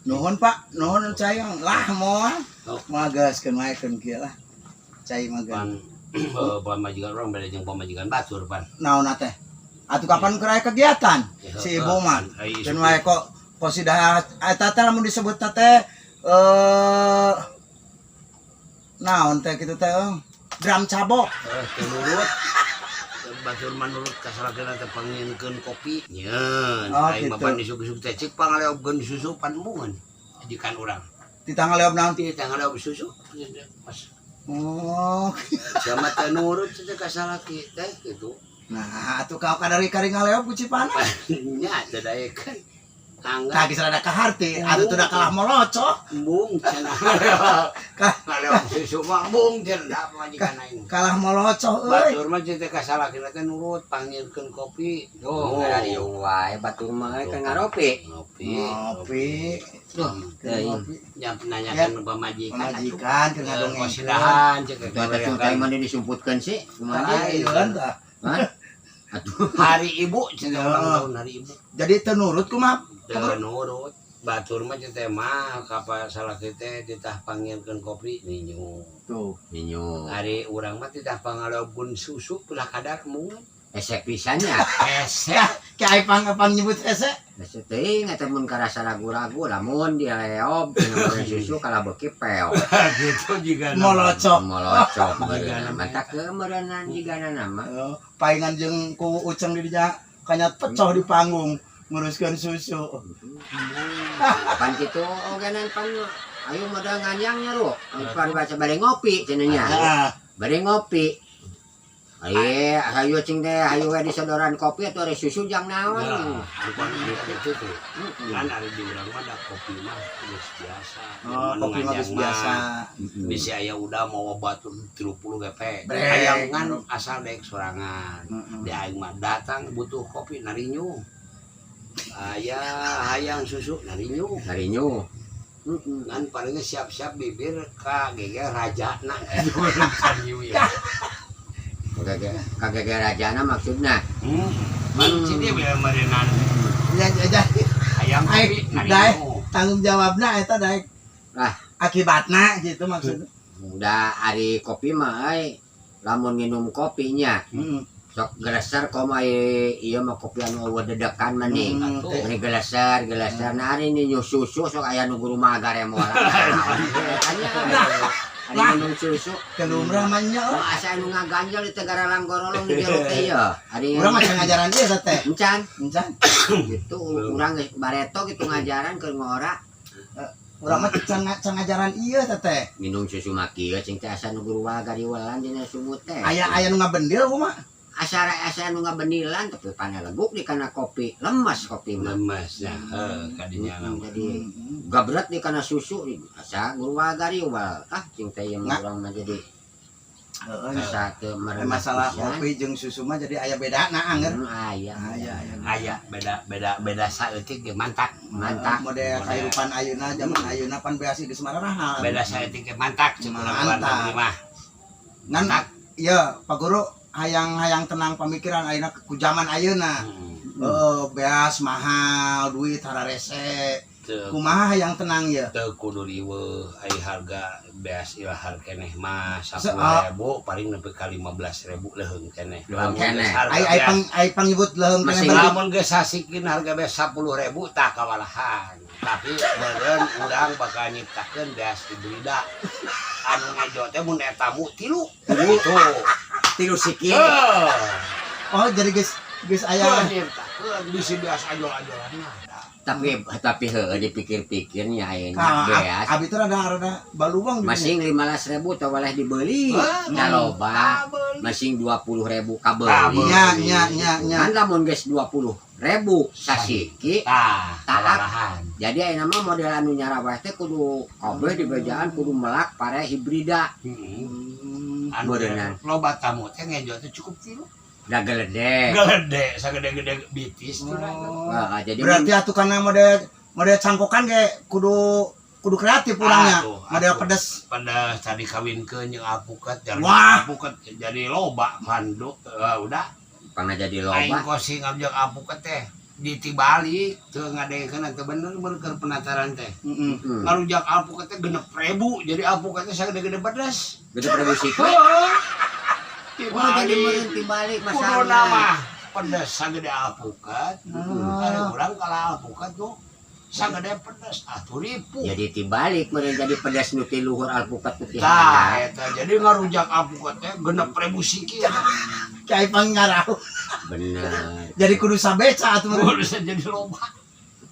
Nuhun Pak, nuhun cai lah moal. Magaskeun wae keun kieu lah. Cai magan. Pamajikan orang beda jeung pamajikan batur pan. Naon teh? Atuh kapan keur aya kegiatan? Si ibu mah. Keun wae kok posidah eta teh lamun disebut teh naon teh kitu teh dram cabok. Nurut batur manurut kasalakeun teh pangieunkeun kopi. Nyeun. Aing bapan disuk-suk teh cik pangaleobkeun susu pan mungun. Jikan urang. Di tanggal leob naon? Di tanggal leob susu. Mas. Oh. Sama teh nurut teh kasalaki teh kitu. Nah, atuh kau kadari kari ngaleob ku Cipana. Nya teh daekeun. Angga Kaki serada kaharti, atuh teu da kalah moloco. Bung cenah. Ngaleob susu mah bung cenah majikan aing. Kalah moloco euy. Batur mah teh kasalakeun teh nurut pangieunkeun kopi. Oh, ngariung wae batur mah kan ngaropi. Ngopi. Duh, Yang nanyakeun pamajikan. Pamajikan keur ngadongeng. Kosidahan ceuk Eta teh mah disumputkeun sih. Kumaha Ayo ieu? tah. Hah? Atuh. Hari Ibu cenah ulang tahun hari Ibu. Jadi teu nurut kumaha? Teu nurut. Batur mah teh mah ka salah teh ditah pangieunkeun kopi ninyu. Tuh. Ninyo. Hari urang mah ditah pangaleobkeun susu ulah kadar mungun. Esek pisannya. Esek. Kayak pang nyebut ese. Esek teuing eta mun karasa ragu-ragu lamun dia leob dengan susu kala beuki peo. Gitu juga Molocok. Molocok meureunna mata keumeureunan jigana nama. Paingan jeung ku Uceng di dinya kanya pecoh di panggung nguruskeun susu. Pan kitu ogenan pan ayo modal nganyangnya ru. Pan baca bade ngopi cenah nya. Bade ngopi. Ayo cing teh ayo we disodoran kopi atuh ada susu jang naon. Bukan gitu tuh. Kan ada di urang mah da kopi mah geus biasa. Kopi mah geus biasa. Bisa aya udah mau batur 30 GP. Hayangan asal daek sorangan. Di aing mah datang butuh kopi narinyu. Aya hayang susu narinyu. Narinyu. Kan palingnya siap-siap bibir ka geger rajana. Kan ieu ya. Kagak rajana maksudna. Mancing dia biar merenang. Ya jadi Hayang kopi narinyu. tanggung jawabna eta daek. Lah, Akibatna gitu maksudnya. udah hari kopi mah lamun minum kopinya. Sok geleser koma ieu mah kopi anu eueuh dedekan maning. Ini geleser nah hari ini susu sok aya nu guru magar moal. Ari minum susu Ke lumrah mah nya. asa anu ngaganjel di tegara langgorolong di jero teh ieu. Ari Urang mah ngajaran dia eta teh. encan. Encan. Gitu urang geus bareto gitu ngajaran keur ngora. Urang mah can ngajaran ieu eta teh. Minum susu mah kieu cing teh asa nu guru wagar diwelan dina sumut teh. Aya nu ngabendil kumaha? Asa nu ngabenilan tapi paneleguk di kana kopi lemas kopi mah. Lemas ya, kadinya Jadi gabret di kana susu asa guru wagari wal cing teh ieu urang mah jadi asa teu Masalah kopi jeung susu mah jadi aya bedana anger. aya beda saeutik ge mantak. Model kahirupan ayeuna zaman ayeuna pan beasi geus marahal. Beda saeutik ge mantak cek urang mah. Ngan ieu Pak Guru hayang tenang pemikiran ayeuna ku zaman ayeuna. Beas mahal, duit hararese. Kumaha hayang tenang ya? Teu kudu riweuh, ai harga beas ieu harga keneh mah 10.000 paling nepi ka 15.000 leheung keneh. Ai pangibut leheung keneh. Lamun geus sasikeun harga beas 10.000 tah kawalahan. Tapi beureun urang bakal nyiptakeun beas hibrida. Anu ngajo teh mun eta tamu 3. Gitu. 3 sikit. Oh, jadi geus aya bisi beas ajol-ajolanna. Tapi heueuh dipikir-pikirnya enak beas. Abi teh rada baluang Masing 15.000 teh waleh dibeli. Da loba. Masing 20.000 kabeli. Nya. Kan lamun geus 20.000 sasiki. Kawalahan. Jadi ayeuna mah model anu nyaraweh teh kudu kabeh di bejaan kudu melak pare hibrida. Anu loba tamu teh ngejo teh cukup 3. Da geledek. Geledek, sagede-gede bitis tuh. Jadi berarti atuh kana model cangkokan ge kudu kreatif urangnya. Model pedes. Pedes tadi kawinkeun jeung alpukat jadi alpukat jadi loba mandu. Udah. Pangna jadi loba. Aing kosing jeung alpukat teh. ditibalik teu ngadekeun teh bener keur penataran teh. Ngarujak alpukat teh 6.000 jadi alpukat teh sagede-gede pedes. Gede produksi. Oh, jadi meureun tibalik Kudu masalahna. mah pedes sagede alpukat. Ada urang kalah alpukat tuh sagede pedes atuh ripu. Jadi tibalik meureun jadi pedas nu ti luhur alpukat putih. Tah eta jadi ngarujak alpukat teh 6.000 sikil. Kayak pangarau. Bener. Jadi kudu sabeca atuh. Bisa jadi loba.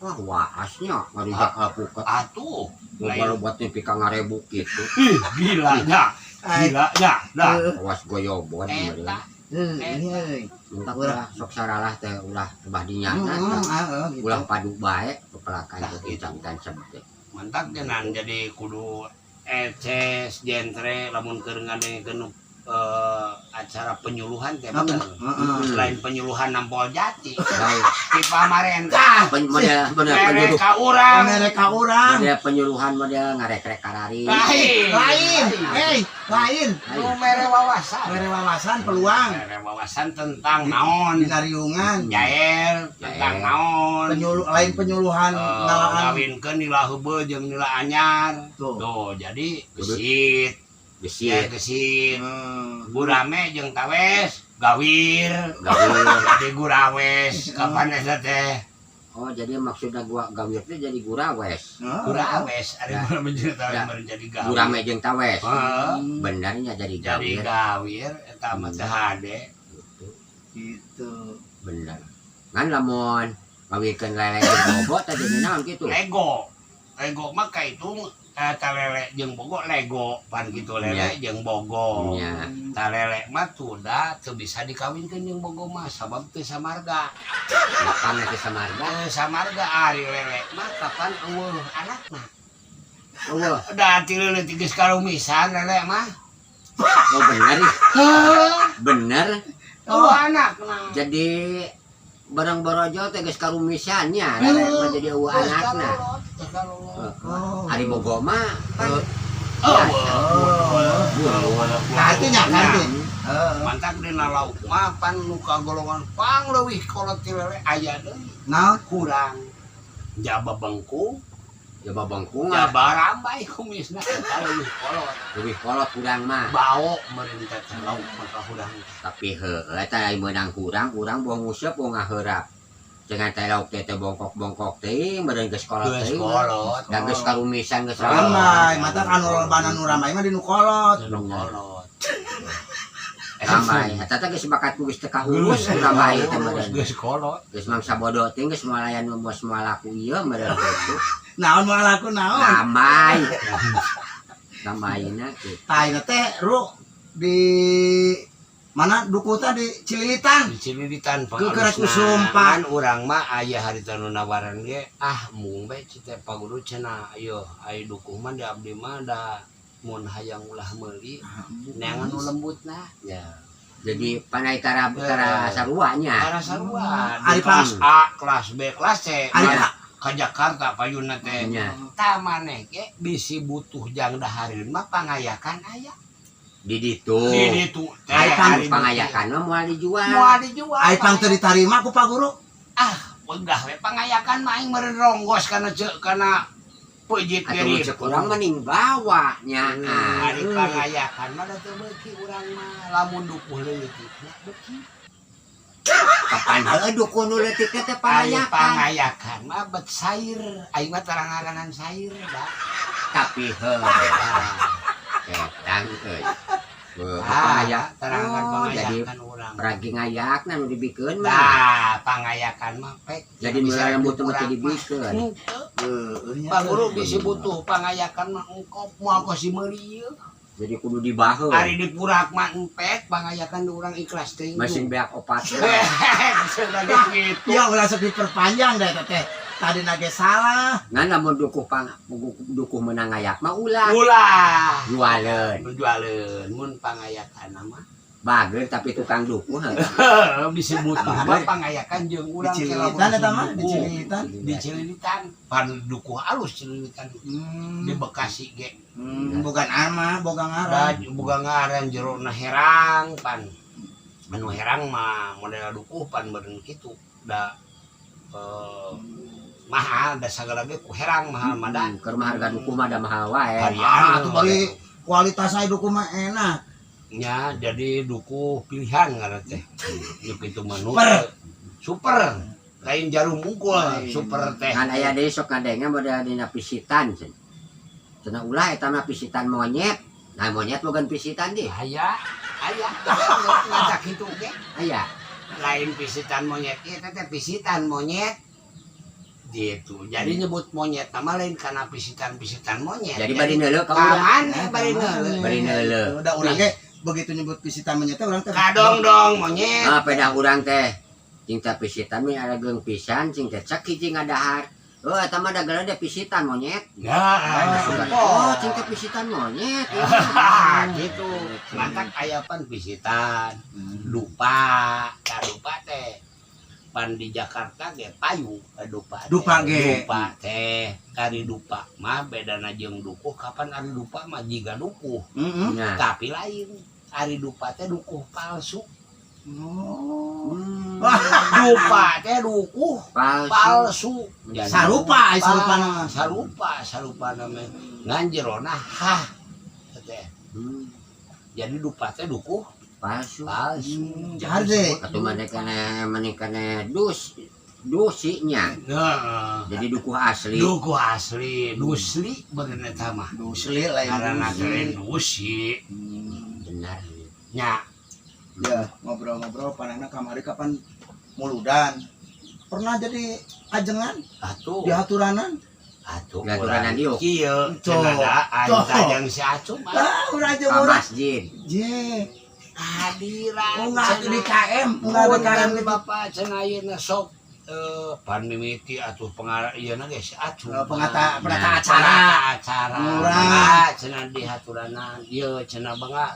Wah, waasnya ngarujak alpukat. Atuh. Kalau buat nepi ka 1000 kitu. Ih, gila dah. Gila dah. Dah. Awas goyobon meureun. Eta. Mentak ulah sok saralah teh ulah tebah dinyana. Ulah padu bae kepelakan teh camtan sebet. Mantap genan jadi kudu eces jentre lamun keur ngadengekeun acara penyuluhan teh bener. Selain penyuluhan nampol jati. Baik. Di pamarentah. Model penyuluhan. Mereka urang. Mereka orang. Model penyuluhan model ngarek-rek karari. Lain. Nu mere wawasan. Mere wawasan peluang. Mere wawasan tentang naon. Binariungan. Jael tentang naon. Lain penyuluhan ngalaan. Ngawinkeun nila heubeul jeung nila anyar. Tuh. Tuh, jadi gesit. Gesit. Gesit. Gurame jeung tawes gawir. Gawir. Jadi gurawes kapan eta teh? Oh, jadi maksudnya gua gawir teh jadi gurawes. Gurawes ari gurame jeung tawes baru jadi gawir. Gurame jeung tawes. Heeh. Benernya jadi Jadi gawir. gawir eta mah teh hade. Gitu. Bener. Ngan lamun ngawinkeun lele jeung bobo teh jadi naon kitu? Lego. Lego mah kaitung eta lele jeung bogo lego pan kitu lele jeung bogo. Nya. Ta lele mah tuda teu bisa dikawinkeun jeung bogo mah sabab teu samarga. Makan teh samarga. Samarga ari lele mah kapan eueuh anakna. Oh, Da ti leuleut geus karumisan lele mah. oh bener. Bener. Oh anakna. Jadi barang borojo teh geus karumisannya lele mah jadi eueuh anakna. Ari bogo mah kan Artinya kan. Mantap dina lauk mah pan nu kagolongan pangleuwih kolot ti lele aya deui. Nah, Kurang jaba bengkung, ya babangkungan. jaba rambai kumisna eta leuwih kolot. Leuwih kolot urang mah. Bau meureun teh lauk mah kahurang. Tapi heueuh eta ai meunang kurang boh nguseup boh ngaheurap. Jangan teh lauk teh bongkok-bongkok teh meureun geus kolot Geus teh. kolot. Da geus karumisan geus ramai. Mata anu lobana nu ramai mah di nu kolot. Nu kolot. Ramai. Eta teh geus bakat kuis teh kaurus ramai teh meureun. Geus kolot. Geus mangsa bodoh teh geus moalayan mos moalaku ieu meureun kitu. Naon moal aku naon? Ramai. Ramaina kitu. Taina teh ru di mana duku teh di Cililitan. Di Cililitan Geus usumpan. urang mah aya harita nu nawaran ge mung bae cite paguru cenah ayo ai dukuh mah di abdi mah da mun hayang ulah meuli neangan nu lembutna. Ya. Jadi panai tara saruanya. Para sarua Ari di kelas A, kelas B, kelas C. Ari Ka Jakarta payuna teh. Nya. Ta maneh ge bisi butuh jang dahareun mah pangayakan aya. Di ditu. Di ditu teh Ai pang ari Pangayakan mah moal dijual. moal dijual. Ai pang teu ditarima ku Pak Guru. Wegah we pangayakan mah aing meureun ronggos kana peujit Atuh mirip. cek urang mending bawa nya. Ari pangayakan mah da teu beuki urang mah lamun dukuh leutikna beuki. Kapan heueuh dukun nu leutik teh Ari pangayakan. pangayakan mah bet sair, aing mah tarangaranan sair da. Tapi heueuh. Ketang euy. Tarangan Oh, jadi pangayakan urang. ragi ngayakna nu dibikeun mah. Nah, pangayakan mah pek. Jadi mulai lembut teh mesti dibikeun. Pak Guru bisi butuh pangayakan mah engkop moal kosi meuli. Jadi kudu dibaheul. Ari dipurak mah empek pangayakan urang ikhlas teh. Mesin beak opat. Lagi gitu. Ya ulah sok diperpanjang dah teh. Tadi nage salah. Ngan lamun dukuh menang ngayak mah ulah. Ulah. Jualeun. Jualeun mun pangayakan mah. Bager tapi tukang dukuh Bisa butuh mah pangayakan jeung urang Di Cililitan eta mah, di dukuh. Cililitan. Di Cililitan. Pan dukuh alus Cililitan. Di Bekasi ge. Bukan arma, boga ngaran. Boga ngaran jerona herang pan. Anu herang mah model dukuh pan beureun kitu. Da mahal da sagala ge ku herang mahal mada. Keur harga duku mah da mahal wae. Atuh bari kualitasna duku mah enak. Nya jadi duku pilihan ngaran teh. Ieu kitu manu. Super. Lain jarum unggul, super teh. Kan aya deui sok kadenge model dina pisitan. Cenah ulah eta mah pisitan monyet. Nah monyet bogan pisitan di. Aya ngajak kitu ge. Aya. Lain pisitan monyet ieu teh pisitan monyet. Gitu. Jadi nyebut monyet nama lain karena pisitan monyet. Jadi bari neuleuh ka urang. urang. Bari neuleuh. Udah urang ge begitu nyebut pisitan monyet teh urang teh Kadong dong monyet. Pedah urang teh. Cing teh pisitan mah ada geung pisan, cing teh cek hiji ngadahar. Oh, eta mah dagelan teh pisitan monyet. Oh, cing teh pisitan monyet. Gitu. Mantak ayapan pisitan. Dupa, dupa teh. Pan di Jakarta ge payu dupa teh kari dupa mah bedana jeung dukuh kapan ari dupa mah jiga dukuh tapi lain ari dupa teh dukuh palsu dupa teh dukuh palsu sarupa nama ngan jerona hah teh jadi dupa teh dukuh palsu jadi atuh maneh dusinya jadi dukuh asli dusli bener eta mah dusli lain karena keren dusi benar nya ya ngobrol-ngobrol panahna kamari kapan muludan pernah jadi ajengan atuh di haturanan Haturanan diuk kieu cenah anta jeung si acu mah urang ka masjid je hadiran di KM di Bapak cenah ayeuna sok pan mimiti atuh pengarah ieu na geus acu penata acara murah cenah di haturanan ieu cenah bangga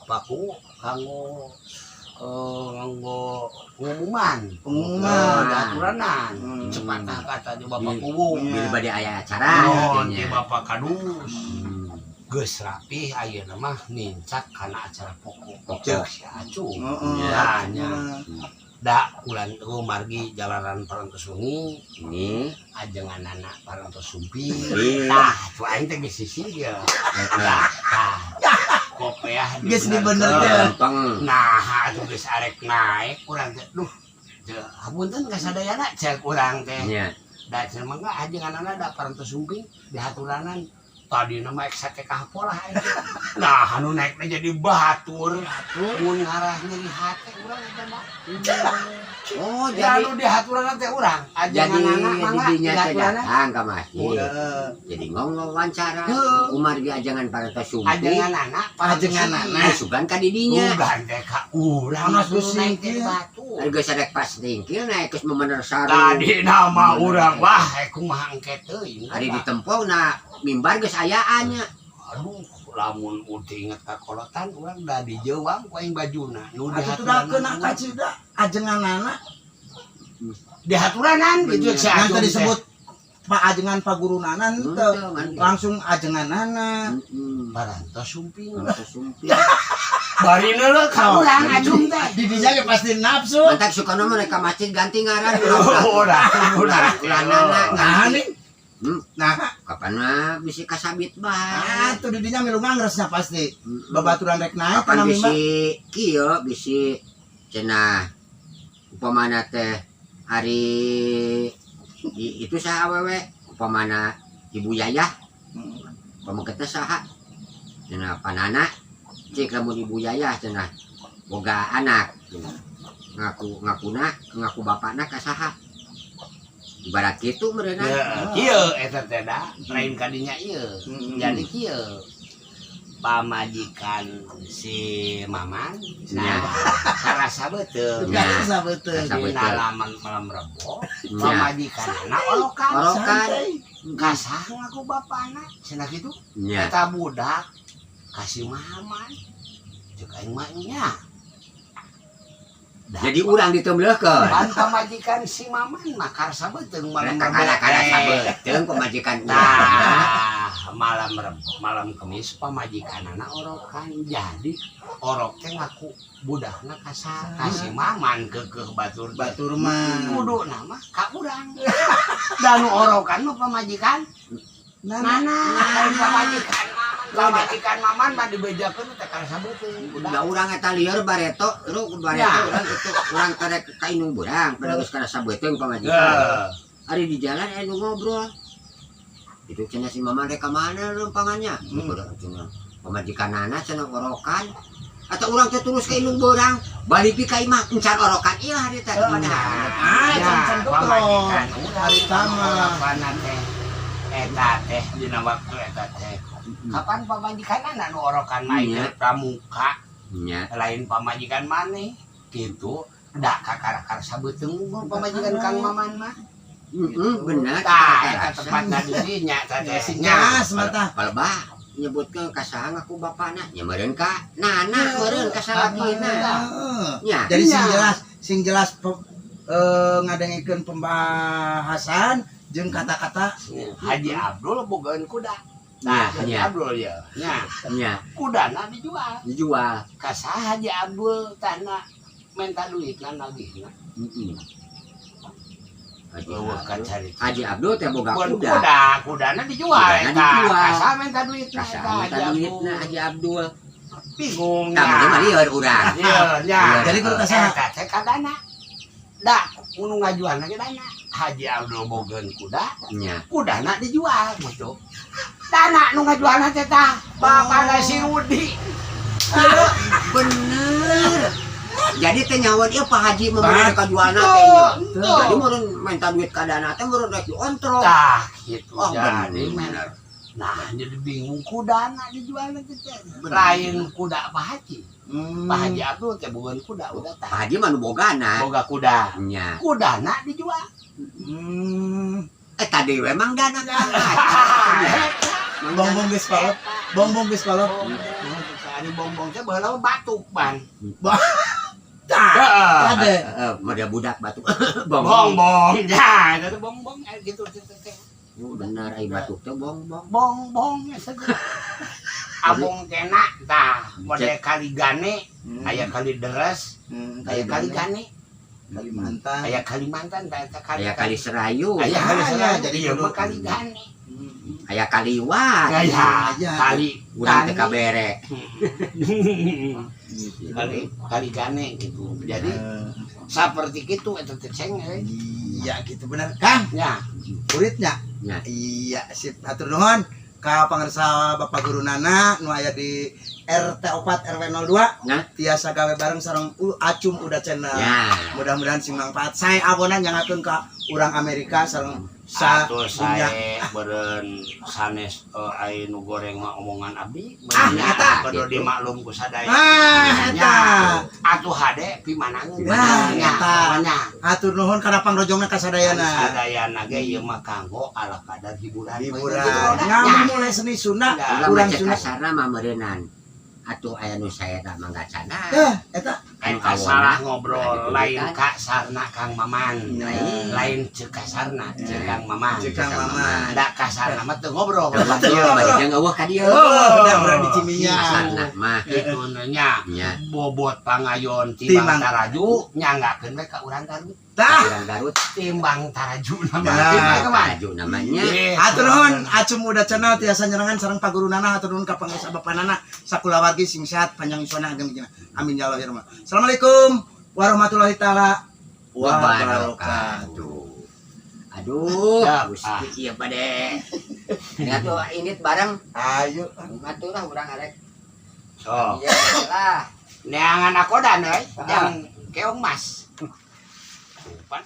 paku kanggo pengumuman di haturanan cepatna kata di Bapak Kuwu bila bade aya acara di Bapak Kadus geus rapih ayeuna mah nincak kana acara pokok si acu nya da kulan margi jalanan Parantosungi ini ajenganana Parantosumpi tah tu aing teh geus sisi ya tah kopeah geus dibenerkeun nah atuh geus arek naik urang teh duh hapunten kasadayana cek urang teh da cenah mangga ajenganana da Parantosumpi di haturanan tadi nama eksake kahpolah nah anu naiknya jadi batur mun ngarah nyeri hati urang eta mah oh jadi anu di haturan teh urang ajangan anak mangga di datang ka masjid jadi ngomong wawancara umar di ajangan Parantosumpi ajangan anak sugan ka didinya sugan teh ka urang geus naik teh batur geus sadek pas tingkil naik geus memener saru tadi nama urang wah kumaha engke teuing ari ditempona mimbar geus ayaannya aduh lamun udah inget kakolotan urang da di jewang ku aing bajuna nu di haturakeun ka cida ajenganana di haturanan gitu yang tadi disebut Pak ajengan Pak Gurunanan langsung ajenganana Parantosumpi bari neuleuh ka urang ajung teh di dinya ge pasti nafsu mantak sukana mereka masjid ganti ngaran urang nah kapan mah bisi kasabit bae tuh di dinya milu ngangresnya pasti babaturan rek naik kapan bisi kieu bisi cenah upamana teh hari itu saha awewe upamana Ibu Yayah pamengketna saha cenah panana cik lamun Ibu Yayah cenah boga anak ngaku bapakna ka saha ibarat kitu meureunna kieu eta teh da lain kadinya ieu jadi kieu pamajikan si Maman nah karasa beuteung dina malam Rebo pamajikan anak orokan kasah ngaku bapana cenah kitu eta budak kasih Maman ceuk aing mah nya jadi urang ditembeleukeun pan pamajikan si Maman mah karasa beuteung malam Rebo karasa beuteung pamajikan nah malam Kamis pamajikanana orokan jadi oroknya ngaku budakna kasih maman ke batur mah kudu nama ka urang dan orokan mah pamajikan nana pamajikan maman mah dibejakeun teh kana sabeuteung udah urang eta lieur bareto lu bareto urang itu urang karek ka indung burang pada geus kana sabeuteung pamajikan ari di jalan anu ngobrol itu cenah si maman rek ka mana lempangannya udah cenah pamajikanana cenah orokan atau urang teh terus ka indung burang balik pi ka imah encan orokan ieu hari teh kumaha can pamajikan hari tama pana teh eta teh dina waktu eta teh kapan pamajikanana nu orokan mah ieu pramuka nya lain pamajikan maneh kitu da kakarakar sabeuteung pamajikan Kang Maman mah bener eta tempatna di nya teh nya semata balba nyebutkeun ka saha ngaku bapana nya meureun ka nana meureun ka salakina nya jadi sing jelas ngadengikeun pembahasan jeung kata-kata Haji Abdul bogaeun kuda. Nah, Haji Abdul ya. Nya. Kudana dijual. Ka saha Haji Abdul tanah minta duit kan lagi. Haji Abdul teh boga kudana dijual eta. Ka saha minta duit Haji Abdul. Bingung nya. Tah mah lieur urang. Nya. Jadi kudu ka saha? Teh kadana. Da, unu ngajualna ge dana. Haji Abdul bogeun kuda, kudana dijual gitu. Dana nu ngajualna teh tah bapana si Rudi. Bener. Jadi teh nyawan ieu Pak Haji memberi ka jualna teh nya. Jadi meureun minta duit ka dana teh meureun rek diontrol. Tah kitu jadi bener. Nah, jadi bingung kudana dijualna teh. Lain kuda Pak Haji. Pak Haji Abdul teh bogeun kuda udah tah. Pak Haji mah nu bogana. Boga kuda. Nya. Kudana dijual. Tadi memang dana bongbong geus kolot bongbong geus kolot ari bongbong teh baheula batuk ban ada model budak batuk bongbong ya itu bongbong gitu teh bener ai batuk teh bongbong bongbong abong kena tah model kali gane aya kali deres aya kali gane Kalimantan aya Kalimantan aya kali Serayu aya kali Serayu jadi ieu kali gane aya kaliwat aya kali urang teh kabere kali gane gitu jadi seperti itu eta teh ceng iya gitu bener Kang ya kuritnya iya sip atur nuhun ka pangarsa Bapak Guru Nana nu aya di RT 4 RW 02 tiasa gawe bareng sareng Acum udah channel mudah-mudahan sing manfaat saya abonan nyangakeun ka urang Amerika sareng satu saya beren sanes aya nu goreng mah omongan abdi eta kudu dimaklum ku sadaya eta atuh hade pimanangeun eta atur nuhun kana pangrojongna ka sadayana ge ieu mah kanggo ala kadar hiburan nyambung mulai seni Sunda urang Sunda kasarna mah meureunan atuh aya nu saeta mangga cana eta salah ngobrol lain Kak Sarna Kang Maman lain ceuk kasarna ceuk Kang Maman da kasarna mah teu ngobrol bari jeung eueuh ka dieu udah di Ciminya kasarna mah kitu nya bobot pangayon timbang taraju nyanggakeun we ka urang Garut urang Garut timbang taraju namanya atur nuhun Acum udah channel tiasa nyerangan sareng Pak Guru Nana atur nuhun ka pangarsa Bapanana sakulawargi sing sehat panjang isona ageng dina amin ya Allah ya Rahman. Assalamualaikum warahmatullahi taala wabarakatuh. Aduh gusti ieu pade atuh init bareng ayo atuh lah urang arek so iya lah neangan akodan euy yang keong mas. Supan